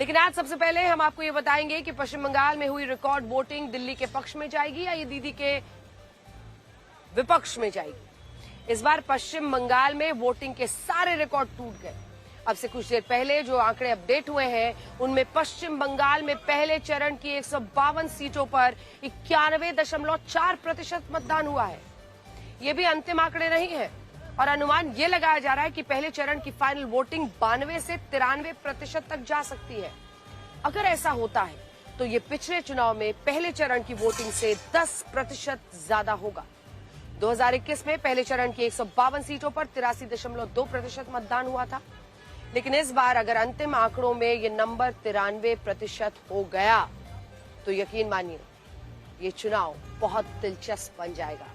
लेकिन आज सबसे पहले हम आपको ये बताएंगे कि पश्चिम बंगाल में हुई रिकॉर्ड वोटिंग दिल्ली के पक्ष में जाएगी या ये दीदी के विपक्ष में जाएगी। इस बार पश्चिम बंगाल में वोटिंग के सारे रिकॉर्ड टूट गए। अब से कुछ देर पहले जो आंकड़े अपडेट हुए हैं उनमें पश्चिम बंगाल में पहले चरण की 152 सीटों पर 91.4% मतदान हुआ है। ये भी अंतिम आंकड़े नहीं है और अनुमान ये लगाया जा रहा है कि पहले चरण की फाइनल वोटिंग 92 से 93% तक जा सकती है। अगर ऐसा होता है तो ये पिछले चुनाव में पहले चरण की वोटिंग से 10% ज्यादा होगा। 2021 में पहले चरण की 152 सीटों पर 83.2% मतदान हुआ था, लेकिन इस बार अगर अंतिम आंकड़ों में ये नंबर 93% हो गया तो यकीन मानिए ये चुनाव बहुत दिलचस्प बन जाएगा।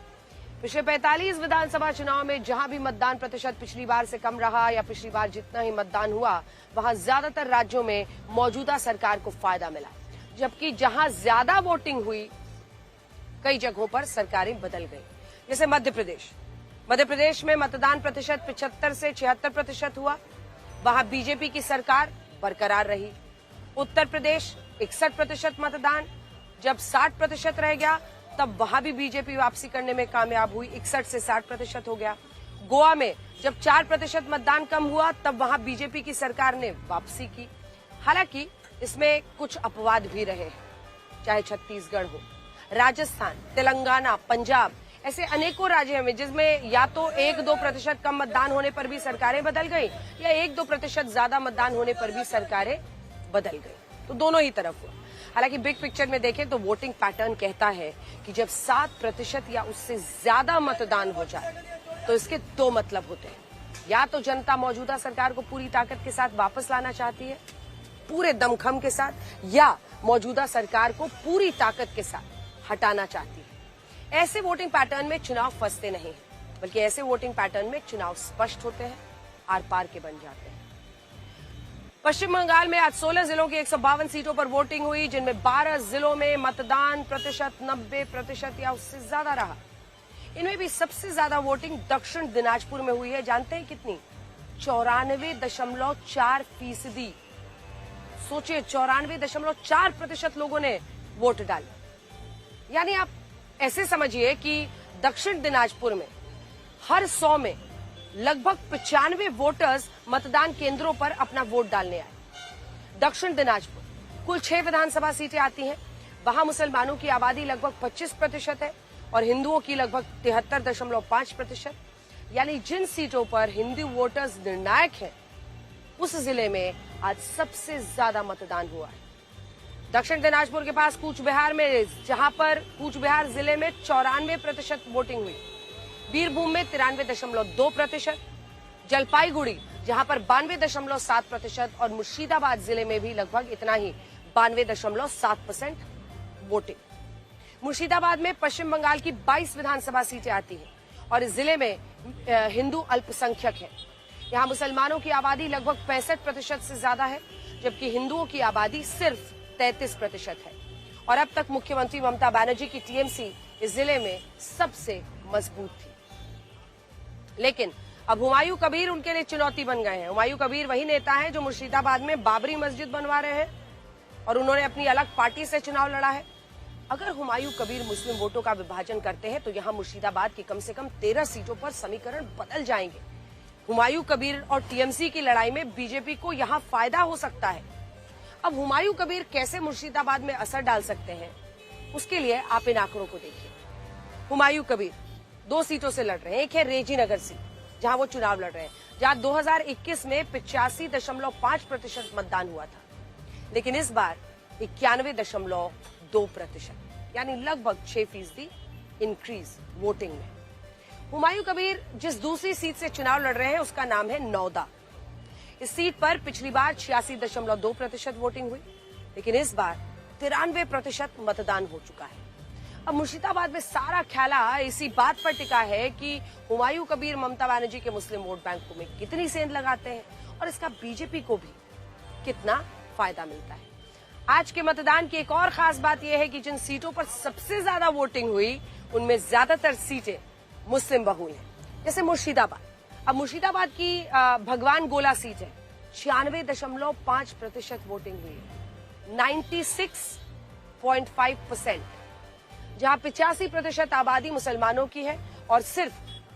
पिछले 45 विधानसभा चुनाव में जहां भी मतदान प्रतिशत पिछली बार से कम रहा या पिछली बार जितना ही मतदान हुआ वहां ज्यादातर राज्यों में मौजूदा सरकार को फायदा मिला, जबकि जहां ज्यादा वोटिंग हुई कई जगहों पर सरकारें बदल गई। जैसे मध्य प्रदेश में मतदान प्रतिशत 75 से 76% हुआ, वहां बीजेपी की सरकार बरकरार रही। उत्तर प्रदेश 61% मतदान, जब 60% रह गया तब वहां भी बीजेपी वापसी करने में कामयाब हुई, 61 से 60% हो गया। गोवा में जब 4% मतदान कम हुआ तब वहां बीजेपी की सरकार ने वापसी की। हालांकि इसमें कुछ अपवाद भी रहे, चाहे छत्तीसगढ़ हो, राजस्थान, तेलंगाना, पंजाब, ऐसे अनेकों राज्य में जिसमें या तो 1-2% कम मतदान होने पर भी सरकारें बदल गई या 1-2% ज्यादा मतदान होने पर भी सरकारें बदल गई। तो दोनों ही तरफ हुआ। हालांकि बिग पिक्चर में देखें तो वोटिंग पैटर्न कहता है कि जब 7% या उससे ज्यादा मतदान हो जाए तो इसके दो मतलब होते हैं। या तो जनता मौजूदा सरकार को पूरी ताकत के साथ वापस लाना चाहती है, पूरे दमखम के साथ, या मौजूदा सरकार को पूरी ताकत के साथ हटाना चाहती है। ऐसे वोटिंग पैटर्न में चुनाव फंसते नहीं, बल्कि ऐसे वोटिंग पैटर्न में चुनाव स्पष्ट होते हैं, आर पार के बन जाते हैं। पश्चिम बंगाल में आज 16 जिलों की 152 सीटों पर वोटिंग हुई, जिनमें 12 जिलों में मतदान प्रतिशत 90% या उससे ज्यादा रहा। इनमें भी सबसे ज्यादा वोटिंग दक्षिण दिनाजपुर में हुई है। जानते हैं कितनी? 94.4%। सोचिए, 94.4% लोगों ने वोट डाले। यानी आप ऐसे समझिए कि दक्षिण दिनाजपुर में हर 100 में लगभग 95 वोटर्स मतदान केंद्रों पर अपना वोट डालने आए। दक्षिण दिनाजपुर कुल 6 विधानसभा सीटें आती हैं। वहां मुसलमानों की आबादी लगभग 25% है और हिंदुओं की लगभग 73.5%। यानी जिन सीटों पर हिंदू वोटर्स निर्णायक हैं उस जिले में आज सबसे ज्यादा मतदान हुआ है। दक्षिण दिनाजपुर के पास कूचबिहार में, जहां पर कूचबिहार जिले में 94% वोटिंग हुई, बीरभूम में 93.2%, जलपाईगुड़ी जहां पर 92.7% और मुर्शिदाबाद जिले में भी लगभग इतना ही 92.7% वोटिंग। मुर्शिदाबाद में पश्चिम बंगाल की 22 विधानसभा सीटें आती हैं और इस जिले में हिंदू अल्पसंख्यक हैं। यहां मुसलमानों की आबादी लगभग 65% से ज्यादा है, जबकि हिंदुओं की आबादी सिर्फ 33% है। और अब तक मुख्यमंत्री ममता बनर्जी की टीएमसी इस जिले में सबसे मजबूत थी। लेकिन अब हुमायूं कबीर उनके लिए चुनौती बन गए हैं। हुमायूं कबीर वही नेता हैं जो मुर्शिदाबाद में बाबरी मस्जिद बनवा रहे हैं और उन्होंने अपनी अलग पार्टी से चुनाव लड़ा है। अगर हुमायूं कबीर मुस्लिम वोटों का विभाजन करते हैं तो यहां मुर्शिदाबाद की कम से कम 13 सीटों पर समीकरण बदल जाएंगे। हुमायूं कबीर और टीएमसी की लड़ाई में बीजेपी को यहां फायदा हो सकता है। अब हुमायूं कबीर कैसे मुर्शिदाबाद में असर डाल सकते हैं, उसके लिए आप इन आंकड़ों को देखिए। हुमायूं कबीर 2 सीटों से लड़ रहे हैं। एक है रेजी नगर सीट, जहां वो चुनाव लड़ रहे हैं, जहां 2021 में 85.5% मतदान हुआ था, लेकिन इस बार 91.2%, यानी लगभग 6% इंक्रीज वोटिंग में। हुमायूं कबीर जिस दूसरी सीट से चुनाव लड़ रहे हैं उसका नाम है नौदा। इस सीट पर पिछली बार 86.2% वोटिंग हुई, लेकिन इस बार 93% मतदान हो चुका है। अब मुर्शिदाबाद में सारा ख्याला इसी बात पर टिका है कि हुमायूं कबीर ममता बनर्जी के मुस्लिम वोट बैंक में कितनी सेंध लगाते हैं और इसका बीजेपी को भी कितना फायदा मिलता है। आज के मतदान की एक और खास बात यह है कि जिन सीटों पर सबसे ज्यादा वोटिंग हुई उनमें ज्यादातर सीटें मुस्लिम बहुल हैं, जैसे मुर्शिदाबाद। अब मुर्शिदाबाद की भगवान गोला सीट है, 96.5% वोटिंग हुई है, 96.5%, जहां 85% आबादी मुसलमानों की है और सिर्फ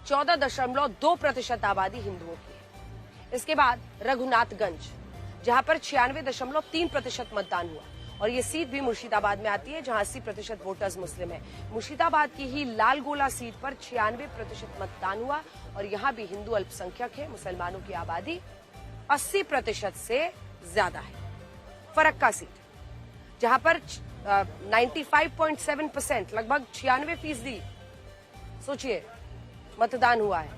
14.2% आबादी हिंदुओं की है। इसके बाद रघुनाथगंज, जहां पर 96.3% मतदान हुआ, और ये सीट भी मुर्शिदाबाद में आती है, जहां 80% वोटर्स मुस्लिम है। मुर्शिदाबाद की ही लालगोला सीट पर 96% मतदान हुआ, और यहां भी हिंदू अल्पसंख्यक है। मुसलमानों की आबादी 80% से ज्यादा है। फरक्का सीट, जहां पर 95.7%, लगभग 96%, सोचिए, मतदान हुआ है,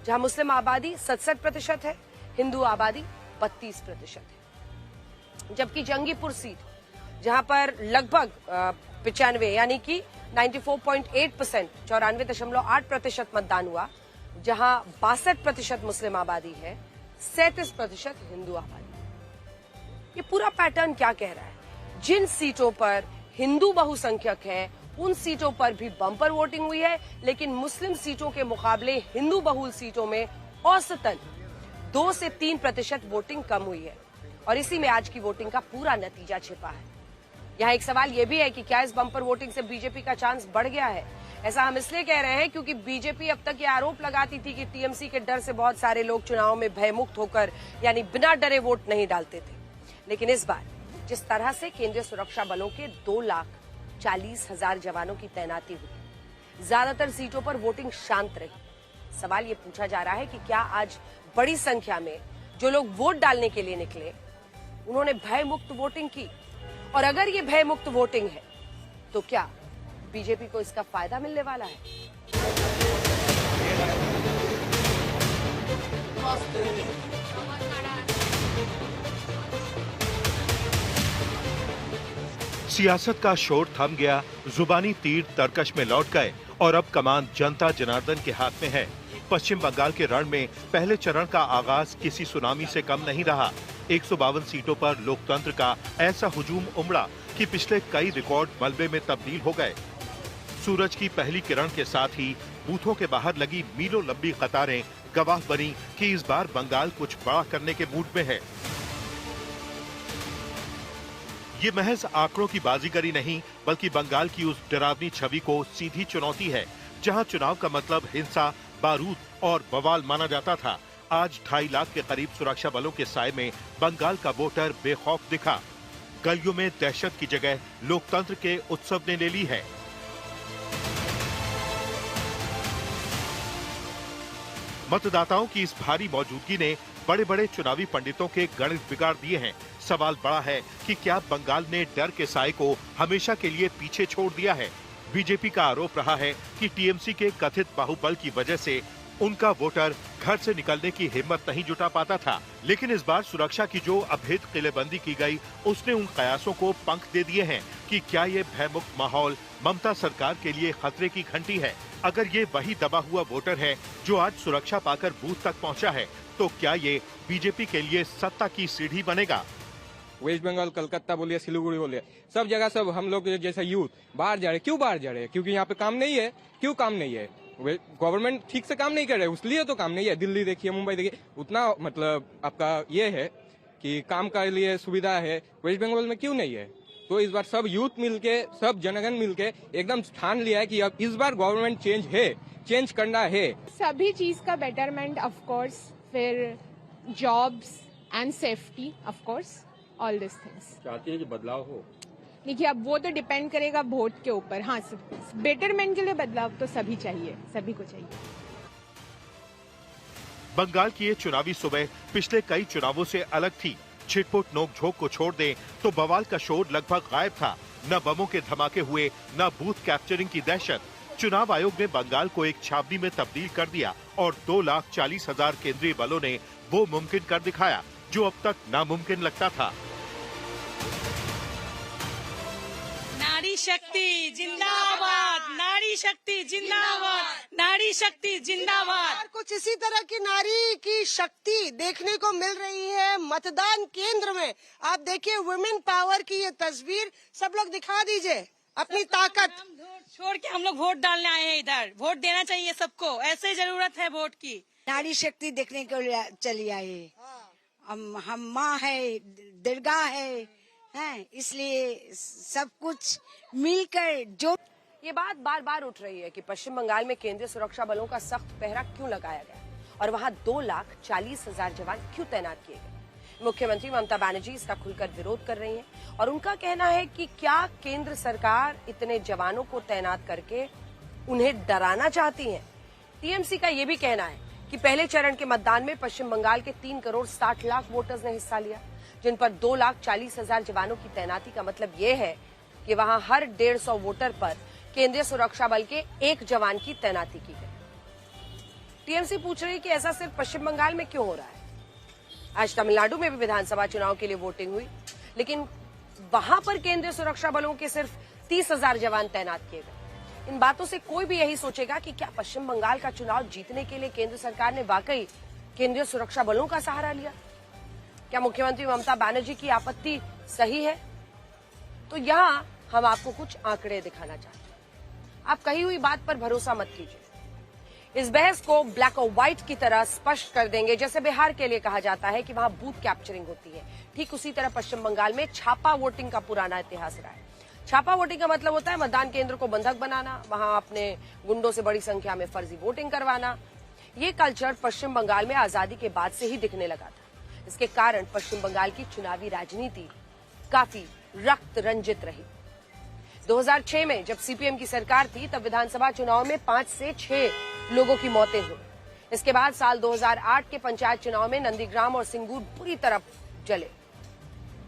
जहां मुस्लिम आबादी 67% है, हिंदू आबादी 32% है। जबकि जंगीपुर सीट, जहां पर लगभग 95 यानी कि 94.8%, 94.8% मतदान हुआ, जहां 62% मुस्लिम आबादी है, 37% हिंदू आबादी। ये पूरा पैटर्न क्या कह रहा है? जिन सीटों पर हिंदू बहुसंख्यक है, उन सीटों पर भी बम्पर वोटिंग हुई है, लेकिन मुस्लिम सीटों के मुकाबले हिंदू बहुल सीटों में औसतन 2 से 3% वोटिंग कम हुई है, और इसी में आज की वोटिंग का पूरा नतीजा छिपा है। यहाँ एक सवाल यह भी है कि क्या इस बम्पर वोटिंग से बीजेपी का चांस बढ़ गया है? ऐसा हम इसलिए कह रहे हैं क्योंकि बीजेपी अब तक ये आरोप लगाती थी कि टीएमसी के डर से बहुत सारे लोग चुनाव में भयमुक्त होकर, यानी बिना डरे वोट नहीं डालते थे। लेकिन इस बार जिस तरह से केंद्रीय सुरक्षा बलों के 2,40,000 जवानों की तैनाती हुई, ज्यादातर सीटों पर वोटिंग शांत रही। सवाल ये पूछा जा रहा है कि क्या आज बड़ी संख्या में जो लोग वोट डालने के लिए निकले, उन्होंने भयमुक्त वोटिंग की? और अगर ये भयमुक्त वोटिंग है, तो क्या बीजेपी को इसका फायदा मिलने वाला है? सियासत का शोर थम गया, जुबानी तीर तरकश में लौट गए, और अब कमान जनता जनार्दन के हाथ में है। पश्चिम बंगाल के रण में पहले चरण का आगाज किसी सुनामी से कम नहीं रहा। 152 सीटों पर लोकतंत्र का ऐसा हुजूम उमड़ा कि पिछले कई रिकॉर्ड मलबे में तब्दील हो गए। सूरज की पहली किरण के साथ ही बूथों के बाहर लगी मीलों लंबी कतारें गवाह बनी कि इस बार बंगाल कुछ बड़ा करने के मूड में है। ये महज आंकड़ों की बाजीगरी नहीं, बल्कि बंगाल की उस डरावनी छवि को सीधी चुनौती है, जहां चुनाव का मतलब हिंसा, बारूद और बवाल माना जाता था। आज 2.5 लाख के करीब सुरक्षा बलों के साए में बंगाल का वोटर बेखौफ दिखा। गलियों में दहशत की जगह लोकतंत्र के उत्सव ने ले ली है। मतदाताओं की इस भारी मौजूदगी ने बड़े बड़े चुनावी पंडितों के गणित बिगाड़ दिए हैं। सवाल बड़ा है कि क्या बंगाल ने डर के साए को हमेशा के लिए पीछे छोड़ दिया है? बीजेपी का आरोप रहा है कि टीएमसी के कथित बाहुबल की वजह से उनका वोटर घर से निकलने की हिम्मत नहीं जुटा पाता था। लेकिन इस बार सुरक्षा की जो अभेद किलेबंदी की गई, उसने उन कयासों को पंख दे दिए हैं कि क्या ये भयमुक्त माहौल ममता सरकार के लिए खतरे की घंटी है? अगर ये वही दबा हुआ वोटर है जो आज सुरक्षा पाकर बूथ तक पहुंचा है, तो क्या ये बीजेपी के लिए सत्ता की सीढ़ी बनेगा? वेस्ट बंगाल, कलकत्ता बोलिए, सिलीगुड़ी बोलिए, सब जगह सब हम लोग जैसा यूथ बाहर जा रहे। क्यों बाहर जा रहे हैं? क्योंकि यहाँ पे काम नहीं है। क्यों काम नहीं है? गवर्नमेंट ठीक से काम नहीं कर रहे, इसलिए तो काम नहीं है। दिल्ली देखिए, मुंबई देखिए, उतना मतलब आपका ये है कि काम के लिए सुविधा है। वेस्ट बंगाल में क्यों नहीं है? तो इस बार सब यूथ मिलके, सब जनगण मिलके एकदम ठान लिया है कि अब इस बार गवर्नमेंट चेंज है, चेंज करना है। सभी चीज का बेटरमेंट, ऑफ कोर्स, फिर jobs and safety, of course, all this things. चाहती है कि बदलाव हो? देखिए, अब वो तो डिपेंड करेगा वोट के ऊपर। हाँ, बेटरमेंट के लिए बदलाव तो सभी चाहिए, सभी को चाहिए। बंगाल की ये चुनावी सुबह पिछले कई चुनावों से अलग थी। छिटपुट नोकझोंक को छोड़ दें तो बवाल का शोर लगभग गायब था। न बमों के धमाके हुए, न बूथ कैप्चरिंग की दहशत। चुनाव आयोग ने बंगाल को एक छावनी में तब्दील कर दिया और 2,40,000 केंद्रीय बलों ने वो मुमकिन कर दिखाया जो अब तक नामुमकिन लगता था। नारी शक्ति जिंदाबाद, नारी शक्ति जिंदाबाद, नारी शक्ति जिंदाबाद। और कुछ इसी तरह की नारी की शक्ति देखने को मिल रही है मतदान केंद्र में। आप देखिए वुमेन पावर की ये तस्वीर, सब लोग दिखा दीजिए अपनी ताकत। छोड़ के हम लोग वोट डालने आए हैं इधर। वोट देना चाहिए सबको, ऐसे जरूरत है वोट की। नारी शक्ति देखने को चली आई हम माँ है, दरगाह है, इसलिए सब कुछ मिलकर जो ये बात बार बार उठ रही है कि पश्चिम बंगाल में केंद्रीय सुरक्षा बलों का सख्त पहरा क्यों लगाया गया और वहां 2,40,000 जवान क्यों तैनात किए गए। मुख्यमंत्री ममता बनर्जी इसका खुलकर विरोध कर रही हैं और उनका कहना है कि क्या केंद्र सरकार इतने जवानों को तैनात करके उन्हें डराना चाहती है। टीएमसी का ये भी कहना है कि पहले चरण के मतदान में पश्चिम बंगाल के 3 करोड़ 60 लाख वोटर्स ने हिस्सा लिया, जिन पर 2,40,000 जवानों की तैनाती का मतलब ये है कि वहां हर 150 वोटर पर केंद्रीय सुरक्षा बल के 1 जवान की तैनाती की गई। टीएमसी पूछ रही है कि ऐसा सिर्फ पश्चिम बंगाल में क्यों हो रहा है। आज तमिलनाडु में भी विधानसभा चुनाव के लिए वोटिंग हुई, लेकिन वहां पर केंद्रीय सुरक्षा बलों के सिर्फ 30,000 जवान तैनात किए गए। इन बातों से कोई भी यही सोचेगा कि क्या पश्चिम बंगाल का चुनाव जीतने के लिए केंद्र सरकार ने वाकई केंद्रीय सुरक्षा बलों का सहारा लिया। क्या मुख्यमंत्री ममता बनर्जी की आपत्ति सही है? तो यहाँ हम आपको कुछ आंकड़े दिखाना चाहते हैं। आप कही हुई बात पर भरोसा मत कीजिए। इस बहस को ब्लैक और व्हाइट की तरह स्पष्ट कर देंगे। जैसे बिहार के लिए कहा जाता है कि वहां बूथ कैप्चरिंग होती है, ठीक उसी तरह पश्चिम बंगाल में छापा वोटिंग का पुराना इतिहास रहा है। छापा वोटिंग का मतलब होता है मतदान केंद्र को बंधक बनाना, वहां अपने गुंडों से बड़ी संख्या में फर्जी वोटिंग करवाना। ये कल्चर पश्चिम बंगाल में आजादी के बाद से ही दिखने लगा था। इसके कारण पश्चिम बंगाल की चुनावी राजनीति काफी रक्त रंजित रही। 2006 में जब सीपीएम की सरकार थी तब विधानसभा चुनाव में 5 से 6 लोगों की मौतें हुई। इसके बाद साल 2008 के पंचायत चुनाव में नंदीग्राम और सिंगूर बुरी तरह जले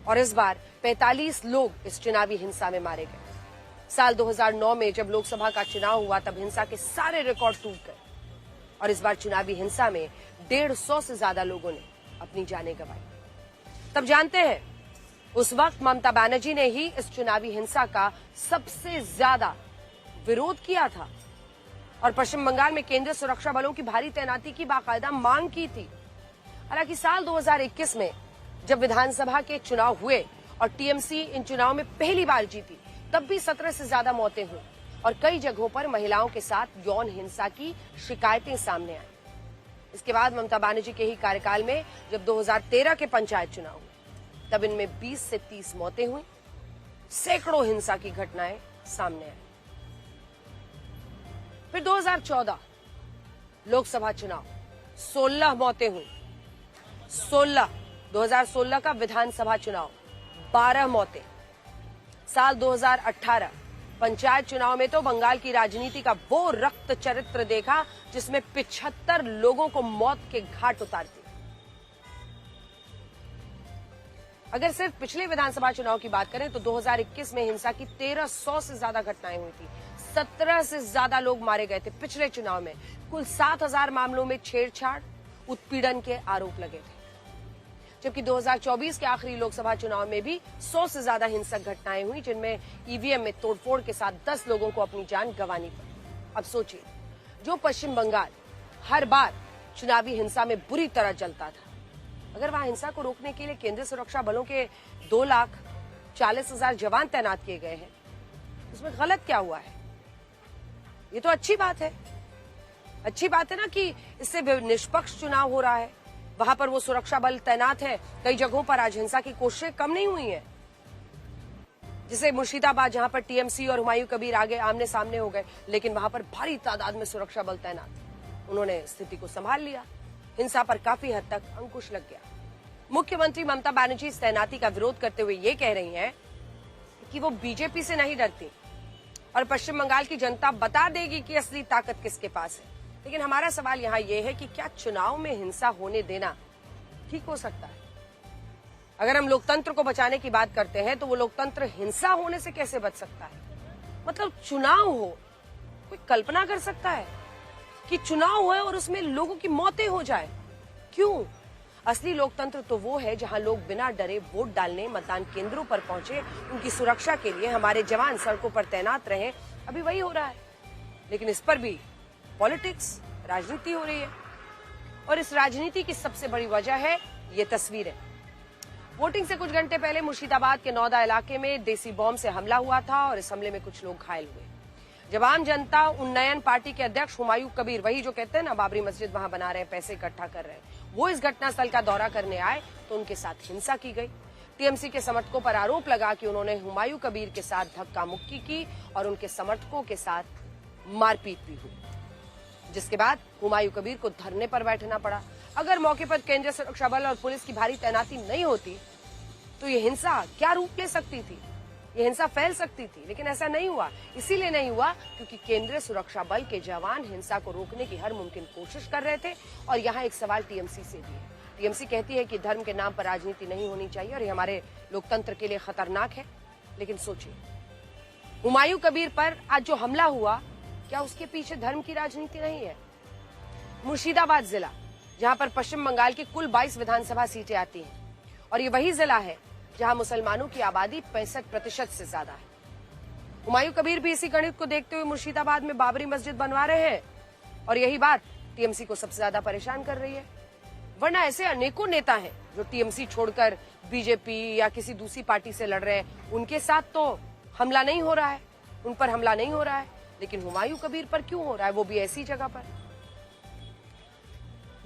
और इस बार 45 लोग इस चुनावी हिंसा में मारे गए। साल 2009 में जब लोकसभा का चुनाव हुआ तब हिंसा के सारे रिकॉर्ड टूट गए और इस बार चुनावी हिंसा में 150 से ज्यादा लोगों ने अपनी जानें गंवाई। तब जानते हैं उस वक्त ममता बनर्जी ने ही इस चुनावी हिंसा का सबसे ज्यादा विरोध किया था और पश्चिम बंगाल में केंद्रीय सुरक्षा बलों की भारी तैनाती की बाकायदा मांग की थी। हालांकि साल 2021 में जब विधानसभा के चुनाव हुए और टीएमसी इन चुनाव में पहली बार जीती, तब भी 17 से ज्यादा मौतें हुई और कई जगहों पर महिलाओं के साथ यौन हिंसा की शिकायतें सामने आई। इसके बाद ममता बनर्जी के ही कार्यकाल में जब 2013 के पंचायत चुनाव हुए तब इनमें 20 से 30 मौतें हुई, सैकड़ों हिंसा की घटनाएं सामने आई। फिर 2014 लोकसभा चुनाव, 16 मौतें हुई। 2016 का विधानसभा चुनाव, 12 मौतें। साल 2018 पंचायत चुनाव में तो बंगाल की राजनीति का वो रक्त चरित्र देखा जिसमें 75 लोगों को मौत के घाट उतार दिया। अगर सिर्फ पिछले विधानसभा चुनाव की बात करें तो 2021 में हिंसा की 1300 से ज्यादा घटनाएं हुई थी। 17 से ज्यादा लोग मारे गए थे। पिछले चुनाव में कुल 7,000 मामलों में छेड़छाड़, उत्पीड़न के आरोप लगे थे, जबकि 2024 के आखिरी लोकसभा चुनाव में भी 100 से ज्यादा हिंसक घटनाएं हुई, जिनमें ईवीएम में तोड़फोड़ के साथ 10 लोगों को अपनी जान गंवानी पड़ी। अब सोचिए, जो पश्चिम बंगाल हर बार चुनावी हिंसा में बुरी तरह जलता था, अगर वहां हिंसा को रोकने के लिए केंद्रीय सुरक्षा बलों के 2,40,000 जवान तैनात किए गए हैं, उसमें गलत क्या हुआ है? ये तो अच्छी बात है। अच्छी बात है ना कि इससे निष्पक्ष चुनाव हो रहा है। वहां पर वो सुरक्षा बल तैनात है। कई जगहों पर आज हिंसा की कोशिशें कम नहीं हुई हैं, जिसे मुर्शिदाबाद जहां पर टीएमसी और हुमायूं कबीर आगे आमने सामने हो गए, लेकिन वहां पर भारी तादाद में सुरक्षा बल तैनात। उन्होंने स्थिति को संभाल लिया। हिंसा पर काफी हद तक अंकुश लग गया। मुख्यमंत्री ममता बनर्जी इस तैनाती का विरोध करते हुए ये कह रही हैं कि वो बीजेपी से नहीं डरती और पश्चिम बंगाल की जनता बता देगी कि असली ताकत किसके पास है। लेकिन हमारा सवाल यहाँ ये है कि क्या चुनाव में हिंसा होने देना ठीक हो सकता है? अगर हम लोकतंत्र को बचाने की बात करते हैं तो वो लोकतंत्र हिंसा होने से कैसे बच सकता है? मतलब चुनाव हो, कोई कल्पना कर सकता है कि चुनाव हो और उसमें लोगों की मौतें हो जाए? क्यों? असली लोकतंत्र तो वो है जहां लोग बिना डरे वोट डालने मतदान केंद्रों पर पहुंचे, उनकी सुरक्षा के लिए हमारे जवान सड़कों पर तैनात रहे। अभी वही हो रहा है, लेकिन इस पर भी पॉलिटिक्स, राजनीति हो रही है और इस राजनीति की सबसे बड़ी वजह है ये तस्वीरें। वोटिंग से कुछ घंटे पहले मुर्शिदाबाद के नौदा इलाके में देसी बॉम्ब से हमला हुआ था और इस हमले में कुछ लोग घायल हुए। जब आम जनता उन्नयन पार्टी के अध्यक्ष हुमायूं कबीर, वही जो कहते हैं ना बाबरी मस्जिद वहां बना रहे हैं, पैसे इकट्ठा कर रहे हैं, वो इस घटनास्थल का दौरा करने आए तो उनके साथ हिंसा की गई। टीएमसी के समर्थकों पर आरोप लगा कि उन्होंने हुमायूं कबीर के साथ धक्का मुक्की की और उनके समर्थकों के साथ मारपीट भी हुई, जिसके बाद हुमायूं कबीर को धरने पर बैठना पड़ा। अगर मौके पर केंद्रीय सुरक्षा बल और पुलिस की भारी तैनाती नहीं होती तो ये हिंसा क्या रूप ले सकती थी, ये हिंसा फैल सकती थी, लेकिन ऐसा नहीं हुआ। इसीलिए नहीं हुआ क्योंकि केंद्रीय सुरक्षा बल के जवान हिंसा को रोकने की हर मुमकिन कोशिश कर रहे थे। और यहाँ एक सवाल टीएमसी से भी है। टीएमसी कहती है कि धर्म के नाम पर राजनीति नहीं होनी चाहिए और ये हमारे लोकतंत्र के लिए खतरनाक है। लेकिन सोचिए, हुमायूं कबीर पर आज जो हमला हुआ, क्या उसके पीछे धर्म की राजनीति नहीं है? मुर्शिदाबाद जिला, जहां पर पश्चिम बंगाल की कुल 22 विधानसभा सीटें आती हैं, और ये वही जिला है जहां मुसलमानों की आबादी 65% से ज्यादा है। हुमायूं कबीर भी इसी गणित को देखते हुए मुर्शिदाबाद में बाबरी मस्जिद बनवा रहे हैं और यही बात टीएमसी को सबसे ज्यादा परेशान कर रही है। वरना ऐसे अनेकों नेता हैं जो टीएमसी छोड़कर बीजेपी या किसी दूसरी पार्टी से लड़ रहे हैं, उनके साथ तो हमला नहीं हो रहा है, उन पर हमला नहीं हो रहा है, लेकिन हुमायूं कबीर पर क्यों हो रहा है, वो भी ऐसी जगह पर।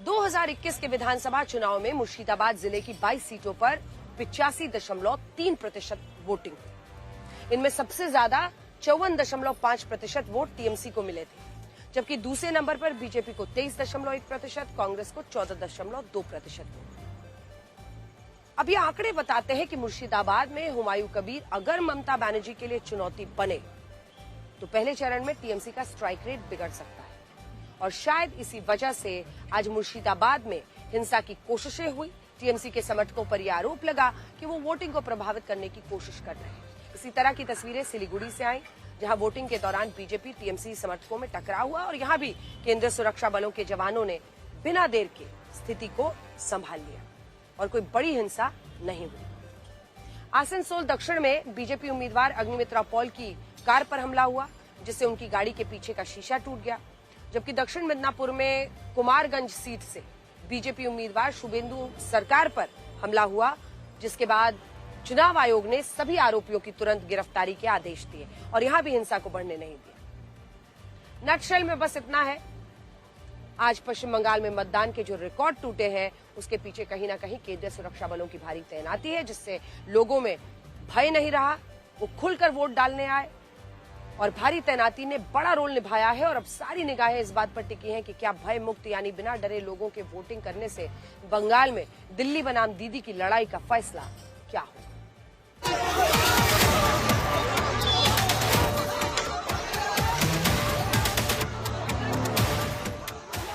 2021 के विधानसभा चुनाव में मुर्शिदाबाद जिले की 22 सीटों पर 85.3% वोटिंग हुई। इनमें सबसे ज्यादा 54.5% वोट टीएमसी को मिले थे, जबकि दूसरे नंबर पर बीजेपी को 23.1%, कांग्रेस को 14.2% वोट। अब ये आंकड़े बताते हैं कि मुर्शिदाबाद में हुमायूं कबीर अगर ममता बनर्जी के लिए चुनौती बने तो पहले चरण में टीएमसी का स्ट्राइक रेट बिगड़ सकता है। और शायद इसी वजह से आज मुर्शिदाबाद में हिंसा की कोशिशें हुई। टीएमसी के समर्थकों पर यह आरोप लगा कि वो वोटिंग को प्रभावित करने की कोशिश कर रहे हैं। इसी तरह की तस्वीरें सिलीगुड़ी से आई, जहां वोटिंग के दौरान बीजेपी टीएमसी समर्थकों में टकराव हुआ और यहां भी केंद्रीय सुरक्षा बलों के जवानों ने बिना देर के स्थिति को संभाल लिया और कोई बड़ी हिंसा नहीं हुई। आसनसोल दक्षिण में बीजेपी उम्मीदवार अग्निमित्रा पॉल की कार पर हमला हुआ, जिससे उनकी गाड़ी के पीछे का शीशा टूट गया। जबकि दक्षिण मिदनापुर में कुमारगंज सीट से बीजेपी उम्मीदवार शुभेंदु सरकार पर हमला हुआ, जिसके बाद चुनाव आयोग ने सभी आरोपियों की तुरंत गिरफ्तारी के आदेश दिए और यहां भी हिंसा को बढ़ने नहीं दिया। नटशेल में बस इतना है, आज पश्चिम बंगाल में मतदान के जो रिकॉर्ड टूटे हैं उसके पीछे कहीं ना कहीं केंद्रीय सुरक्षा बलों की भारी तैनाती है, जिससे लोगों में भय नहीं रहा, वो खुलकर वोट डालने आए और भारी तैनाती ने बड़ा रोल निभाया है। और अब सारी निगाहें इस बात पर टिकी हैं कि क्या भय मुक्त यानी बिना डरे लोगों के वोटिंग करने से बंगाल में दिल्ली बनाम दीदी की लड़ाई का फैसला क्या हो।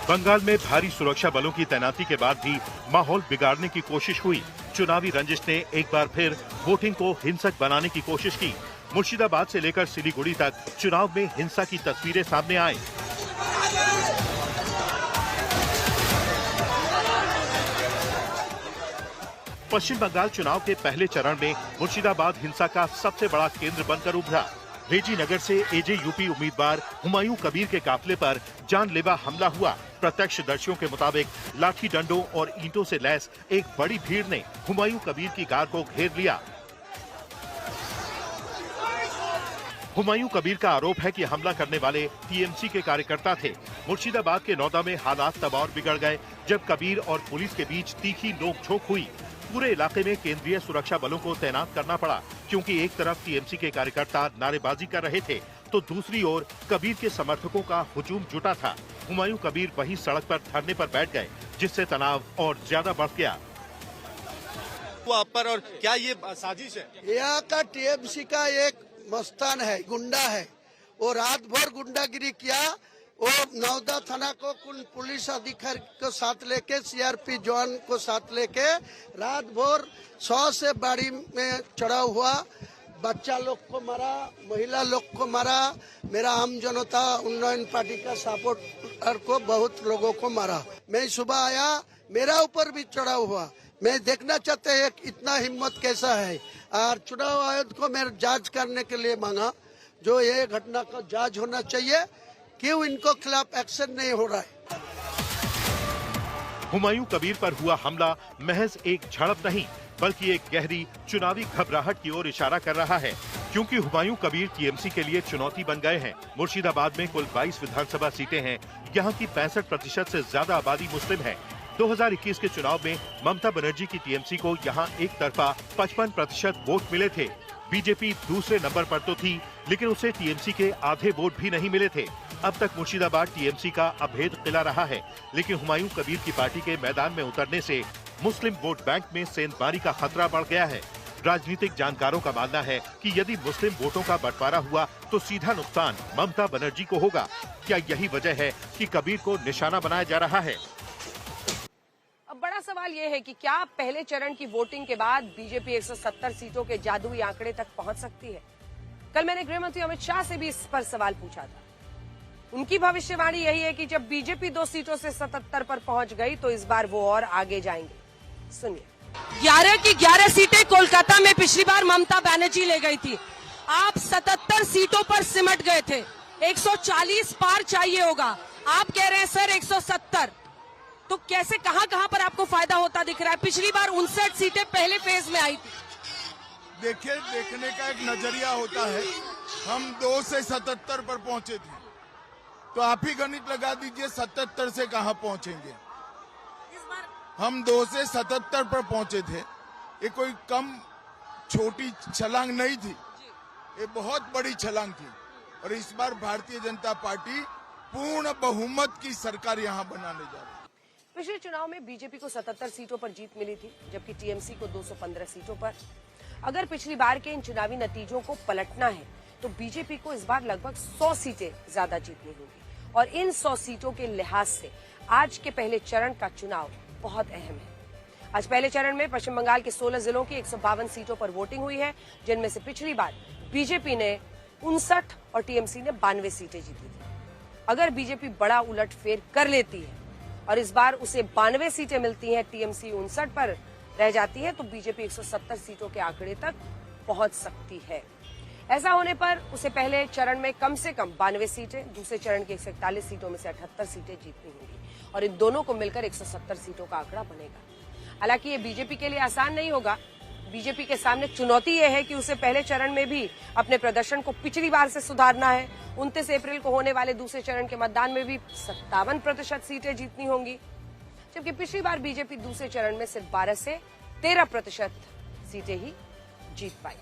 बंगाल में भारी सुरक्षा बलों की तैनाती के बाद भी माहौल बिगाड़ने की कोशिश हुई। चुनावी रंजिश ने एक बार फिर वोटिंग को हिंसक बनाने की कोशिश की। मुर्शिदाबाद से लेकर सिलीगुड़ी तक चुनाव में हिंसा की तस्वीरें सामने आई। पश्चिम बंगाल चुनाव के पहले चरण में मुर्शिदाबाद हिंसा का सबसे बड़ा केंद्र बनकर उभरा। रेजीनगर से एजेयूपी उम्मीदवार हुमायूं कबीर के काफिले पर जानलेवा हमला हुआ। प्रत्यक्षदर्शियों के मुताबिक लाठी डंडों और ईंटों से लैस एक बड़ी भीड़ ने हुमायूं कबीर की कार को घेर लिया। हुमायूं कबीर का आरोप है कि हमला करने वाले टीएमसी के कार्यकर्ता थे। मुर्शिदाबाद के नौदा में हालात तब और बिगड़ गए जब कबीर और पुलिस के बीच तीखी नोकझोंक हुई। पूरे इलाके में केंद्रीय सुरक्षा बलों को तैनात करना पड़ा, क्योंकि एक तरफ टीएमसी के कार्यकर्ता नारेबाजी कर रहे थे तो दूसरी ओर कबीर के समर्थकों का हुजूम जुटा था। हुमायूं कबीर वहीं सड़क पर धरने पर बैठ गए, जिससे तनाव और ज्यादा बढ़ गया। वहाँ पर और क्या ये साजिश है? यहाँ का टीएमसी का एक मस्तान है, गुंडा है, वो रात भर गुंडागिरी किया। वो नौदा थाना को कुल पुलिस अधिकारी को साथ लेके सीआरपी जवान को साथ लेके रात भर 100 से बाड़ी में चढ़ा हुआ, बच्चा लोग को मारा, महिला लोग को मारा। मेरा आम जनता उन्नयन पार्टी का सपोर्टर को बहुत लोगों को मारा। मैं सुबह आया, मेरा ऊपर भी चढ़ा हुआ। मैं देखना चाहते हैं इतना हिम्मत कैसा है। और चुनाव आयोग को मैं जांच करने के लिए मांगा, जो ये घटना का जांच होना चाहिए, क्यों इनको खिलाफ एक्शन नहीं हो रहा है। हुमायूं कबीर पर हुआ हमला महज एक झड़प नहीं, बल्कि एक गहरी चुनावी घबराहट की ओर इशारा कर रहा है, क्योंकि हुमायूं कबीर टीएमसी के लिए चुनौती बन गए हैं। मुर्शिदाबाद में कुल 22 विधानसभा सीटें हैं। यहाँ की 65% से ज्यादा आबादी मुस्लिम है। 2021 के चुनाव में ममता बनर्जी की टीएमसी को यहां एक तरफा 55% वोट मिले थे। बीजेपी दूसरे नंबर पर तो थी, लेकिन उसे टीएमसी के आधे वोट भी नहीं मिले थे। अब तक मुर्शिदाबाद टीएमसी का अभेद किला रहा है, लेकिन हुमायूं कबीर की पार्टी के मैदान में उतरने से मुस्लिम वोट बैंक में सेंधमारी का खतरा बढ़ गया है। राजनीतिक जानकारों का मानना है कि यदि मुस्लिम वोटों का बंटवारा हुआ तो सीधा नुकसान ममता बनर्जी को होगा। क्या यही वजह है कि कबीर को निशाना बनाया जा रहा है? अब बड़ा सवाल यह है कि क्या पहले चरण की वोटिंग के बाद बीजेपी 170 सीटों के जादुई आंकड़े तक पहुंच सकती है? कल मैंने गृह मंत्री अमित शाह से भी इस पर सवाल पूछा था। उनकी भविष्यवाणी यही है कि जब बीजेपी 2 सीटों से 77 पर पहुंच गई तो इस बार वो और आगे जाएंगे। सुनिए। 11 की 11 सीटें कोलकाता में पिछली बार ममता बनर्जी ले गई थी। आप 77 सीटों पर सिमट गए थे। 140 पार चाहिए होगा, आप कह रहे हैं सर 170। तो कैसे कहां पर आपको फायदा होता दिख रहा है? पिछली बार 59 सीटें पहले फेज में आई थी। देखिए, देखने का एक नजरिया होता है। हम 2 से 77 पर पहुंचे थे, तो आप ही गणित लगा दीजिए 77 से कहां पहुंचेंगे। हम 2 से 77 पर पहुंचे थे। ये कोई कम छोटी छलांग नहीं थी, ये बहुत बड़ी छलांग थी। और इस बार भारतीय जनता पार्टी पूर्ण बहुमत की सरकार यहां बनाने जा रही है। पिछले चुनाव में बीजेपी को 77 सीटों पर जीत मिली थी, जबकि टीएमसी को 215 सीटों पर। अगर पिछली बार के इन चुनावी नतीजों को पलटना है तो बीजेपी को इस बार लगभग 100 सीटें ज्यादा जीतनी होगी। और इन 100 सीटों के लिहाज से आज के पहले चरण का चुनाव बहुत अहम है। आज पहले चरण में पश्चिम बंगाल के 16 जिलों की 152 सीटों पर वोटिंग हुई है, जिनमें से पिछली बार बीजेपी ने 59 और टीएमसी ने 92 सीटें जीती थी। अगर बीजेपी बड़ा उलटफेर कर लेती है और इस बार उसे 92 सीटें मिलती हैं, टीएमसी 59 पर रह जाती है, तो बीजेपी 170 सीटों के आंकड़े तक पहुंच सकती है। ऐसा होने पर उसे पहले चरण में कम से कम 92 सीटें, दूसरे चरण की 141 सीटों में से 78 सीटें जीतनी होंगी और इन दोनों को मिलकर 170 सीटों का आंकड़ा बनेगा। हालांकि ये बीजेपी के लिए आसान नहीं होगा। बीजेपी के सामने चुनौती यह है कि उसे पहले चरण में भी अपने प्रदर्शन को पिछली बार से सुधारना है। 29 अप्रैल को होने वाले दूसरे चरण के मतदान में भी 57% सीटें जीतनी होंगी, जबकि पिछली बार बीजेपी दूसरे चरण में सिर्फ 12 से 13% सीटें ही जीत पाई।